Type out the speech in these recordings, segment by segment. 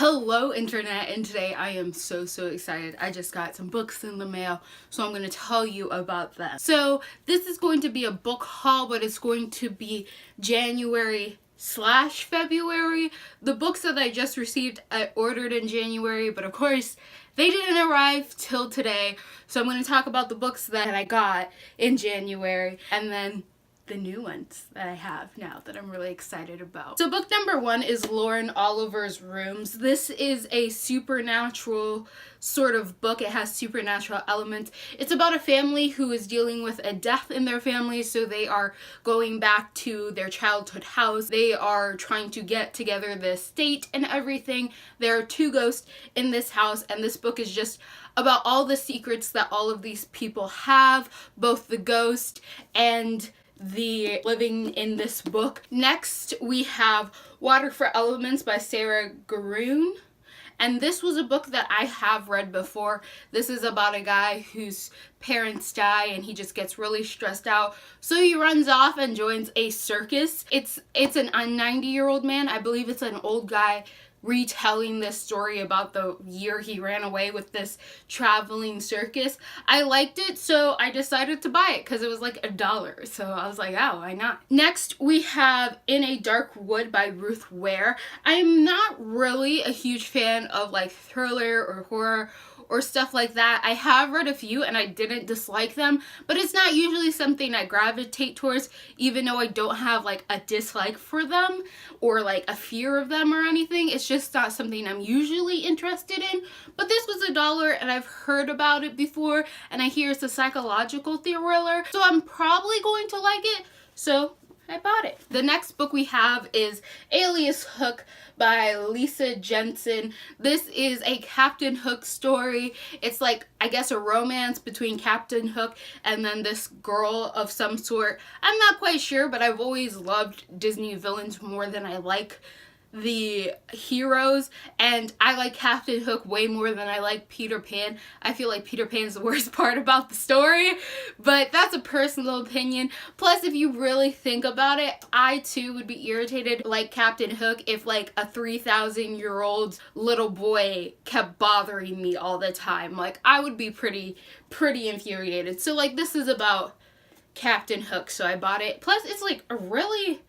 Hello internet, and today I am so excited. I just got some books in the mail, so I'm going to tell you about them. So this is going to be a book haul, but it's going to be January/February. The books that I just received I ordered in January, but of course they didn't arrive till today. So I'm going to talk about the books that I got in January and then the new ones that I have now that I'm really excited about. So book number 1 is Lauren Oliver's Rooms. This is a supernatural sort of book. It has supernatural elements. It's about a family who is dealing with a death in their family, so they are going back to their childhood house. They are trying to get together the estate and everything. There are 2 ghosts in this house, and this book is just about all the secrets that all of these people have, both the ghost and the living in this book. Next, we have Water for Elements by Sara Gruen. And this was a book that I have read before. This is about a guy whose parents die and he just gets really stressed out. So he runs off and joins a circus. It's a 90-year-old man. I believe it's an old guy retelling this story about the year he ran away with this traveling circus. I liked it, so I decided to buy it because it was like $1. So I was like, oh, why not? Next, we have In a Dark Wood by Ruth Ware. I'm not really a huge fan of like thriller or horror or stuff like that. I have read a few and I didn't dislike them, but it's not usually something I gravitate towards, even though I don't have like a dislike for them or like a fear of them or anything. It's just not something I'm usually interested in. But this was $1 and I've heard about it before, and I hear it's a psychological thriller, so I'm probably going to like it. So I bought it. The next book we have is Alias Hook by Jensen. This is a Captain Hook story. It's like, I guess, a romance between Captain Hook and then this girl of some sort. I'm not quite sure, but I've always loved Disney villains more than I like the heroes, and I like Captain Hook way more than I like Peter Pan. I feel like Peter Pan's the worst part about the story, but that's a personal opinion. Plus, if you really think about it, I too would be irritated like Captain Hook if like a 3,000-year-old little boy kept bothering me all the time. Like, I would be pretty infuriated. So like, this is about Captain Hook, so I bought it. Plus, it's like a really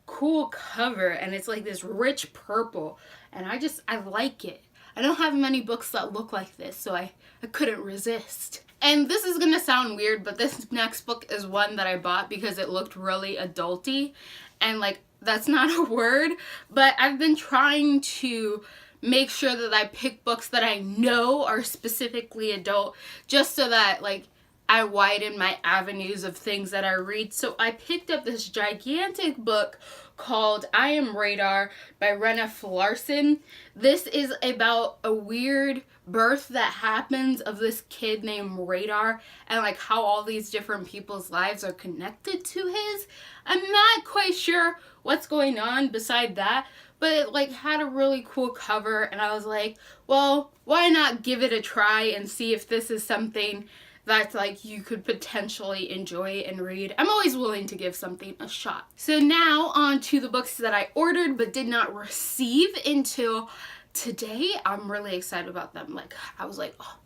cool cover, and it's like this rich purple, and I like it. I don't have many books that look like this, so I couldn't resist. And this is gonna sound weird, but this next book is one that I bought because it looked really adulty, and like, that's not a word, but I've been trying to make sure that I pick books that I know are specifically adult, just so that like I widen my avenues of things that I read. So I picked up this gigantic book called I Am Radar by Rena Larson. This is about a weird birth that happens of this kid named Radar, and like how all these different people's lives are connected to his. I'm not quite sure what's going on beside that, but it like had a really cool cover, and I was like, well, why not give it a try and see if this is something that's like you could potentially enjoy and read. I'm always willing to give something a shot. So now on to the books that I ordered but did not receive until today. I'm really excited about them. Like, I was like, oh,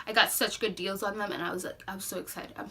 I got such good deals on them, and I was like, I'm so excited. I'm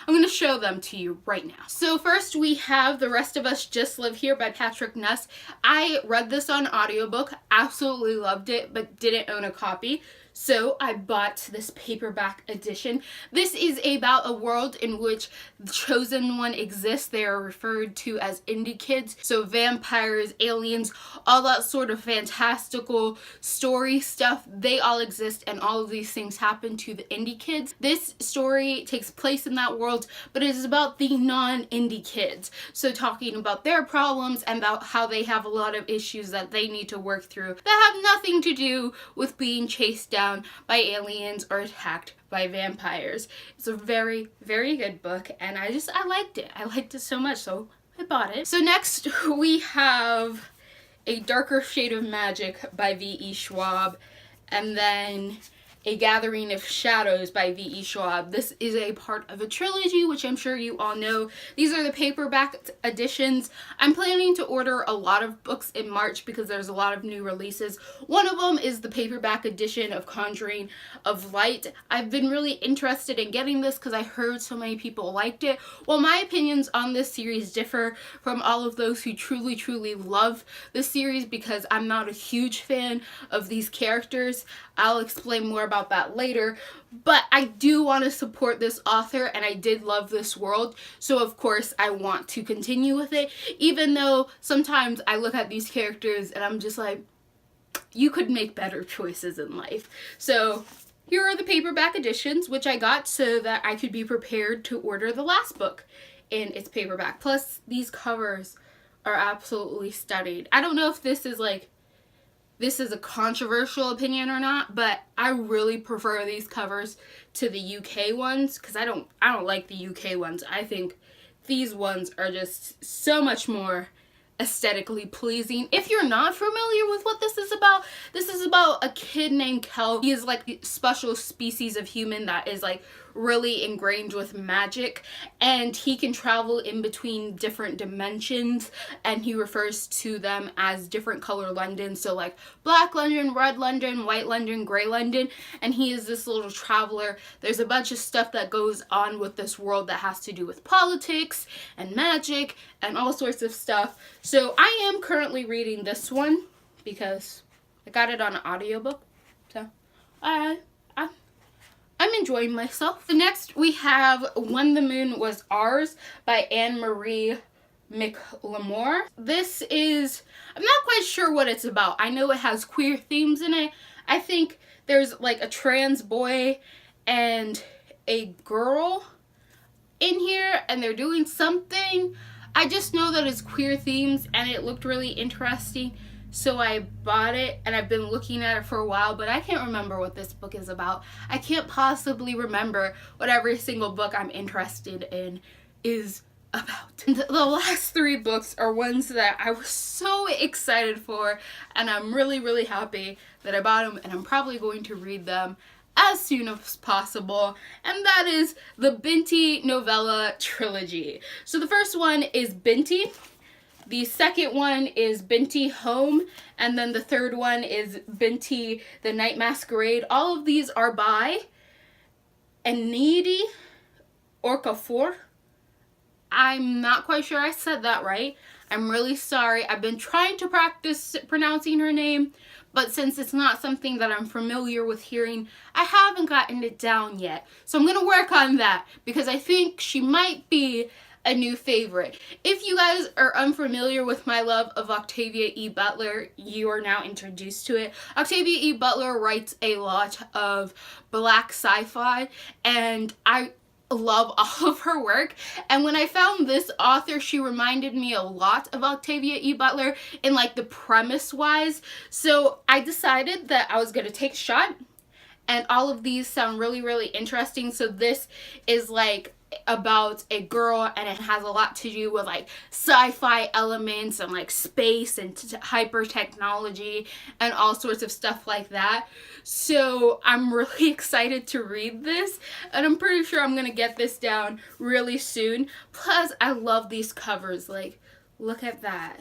gonna show them to you right now. So first we have The Rest of Us Just Live Here by Patrick Ness. I read this on audiobook, absolutely loved it, but didn't own a copy. So I bought this paperback edition. This is about a world in which the chosen one exists. They are referred to as indie kids. So vampires, aliens, all that sort of fantastical story stuff, they all exist, and all of these things happen to the indie kids. This story takes place in that world, but it is about the non-indie kids. So talking about their problems and about how they have a lot of issues that they need to work through that have nothing to do with being chased down by aliens or attacked by vampires. It's a very good book, and I liked it. I liked it so much, so I bought it. So next we have A Darker Shade of Magic by V.E. Schwab, and then A Gathering of Shadows by V.E. Schwab. This is a part of a trilogy, which I'm sure you all know. These are the paperback editions. I'm planning to order a lot of books in March because there's a lot of new releases. One of them is the paperback edition of Conjuring of Light. I've been really interested in getting this because I heard so many people liked it. While my opinions on this series differ from all of those who truly love this series because I'm not a huge fan of these characters. I'll explain more about that later, but I do want to support this author and I did love this world, so of course I want to continue with it, even though sometimes I look at these characters and I'm just like, you could make better choices in life. So here are the paperback editions, which I got so that I could be prepared to order the last book in its paperback. Plus, these covers are absolutely stunning. I don't know if this is a controversial opinion or not, but I really prefer these covers to the UK ones because I don't like the UK ones. I think these ones are just so much more aesthetically pleasing. If you're not familiar with what this is about a kid named Kel. He is like a special species of human that is like really ingrained with magic, and he can travel in between different dimensions, and he refers to them as different color London, so like black London, red London, white London, gray London, and he is this little traveler. There's a bunch of stuff that goes on with this world that has to do with politics and magic and all sorts of stuff. So I am currently reading this one because I got it on an audiobook, so I'm enjoying myself. The next we have When the Moon Was Ours by Anne-Marie McLemore. This is, I'm not quite sure what it's about. I know it has queer themes in it. I think there's like a trans boy and a girl in here and they're doing something. I just know that it's queer themes and it looked really interesting. So I bought it and I've been looking at it for a while, but I can't remember what this book is about. I can't possibly remember what every single book I'm interested in is about. And the last three books are ones that I was so excited for, and I'm really happy that I bought them, and I'm probably going to read them as soon as possible, and that is the Binti novella trilogy. So the first one is Binti. The second one is Binti Home, and then the third one is Binti the Night Masquerade. All of these are by Enidi Okafor. I'm not quite sure I said that right. I'm really sorry. I've been trying to practice pronouncing her name, but since it's not something that I'm familiar with hearing, I haven't gotten it down yet. So I'm going to work on that because I think she might be a new favorite. If you guys are unfamiliar with my love of Octavia E. Butler, you are now introduced to it. Octavia E. Butler writes a lot of black sci-fi, and I love all of her work. And when I found this author, she reminded me a lot of Octavia E. Butler in like the premise wise. So I decided that I was going to take a shot, and all of these sound really interesting. So this is like about a girl, and it has a lot to do with like sci-fi elements and like space and hyper technology and all sorts of stuff like that. So I'm really excited to read this, and I'm pretty sure I'm gonna get this down really soon. Plus I love these covers. Like, look at that.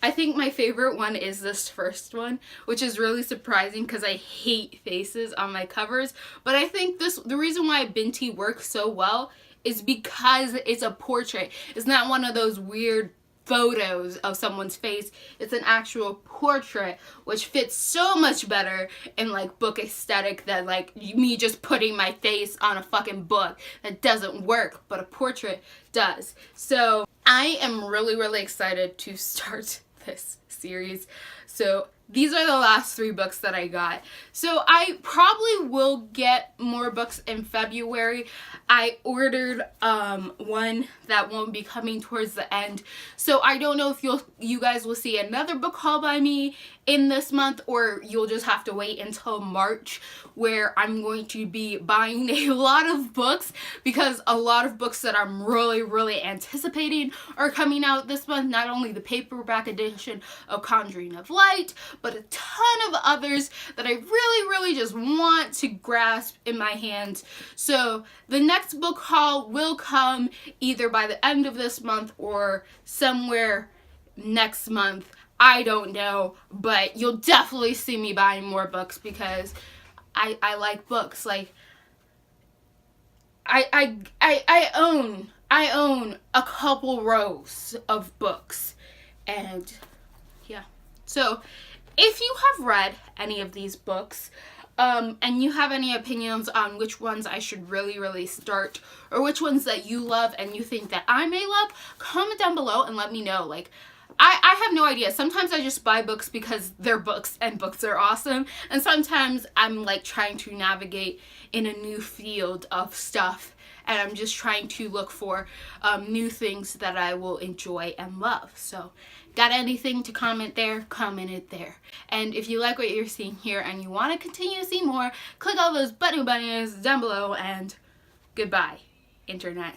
I think my favorite one is this first one, which is really surprising because I hate faces on my covers. But I think the reason why Binti works so well is because it's a portrait. It's not one of those weird photos of someone's face. It's an actual portrait, which fits so much better in like book aesthetic than like me just putting my face on a fucking book. That doesn't work, but a portrait does. So I am really excited to start this series. So these are the last three books that I got. So I probably will get more books in February. I ordered one that won't be coming towards the end. So I don't know if you guys will see another book haul by me in this month, or you'll just have to wait until March, where I'm going to be buying a lot of books, because a lot of books that I'm really anticipating are coming out this month. Not only the paperback edition of Conjuring of Light, but a ton of others that I really just want to grasp in my hands. So the next book haul will come either by the end of this month or somewhere next month. I don't know, but you'll definitely see me buying more books because I like books. Like I own a couple rows of books, and yeah. So if you have read any of these books, and you have any opinions on which ones I should really start, or which ones that you love and you think that I may love, comment down below and let me know. Like, I have no idea. Sometimes I just buy books because they're books and books are awesome. And sometimes I'm like trying to navigate in a new field of stuff. And I'm just trying to look for new things that I will enjoy and love. So, got anything to comment there? Comment it there. And if you like what you're seeing here and you want to continue to see more, click all those buttons down below, and goodbye, Internet.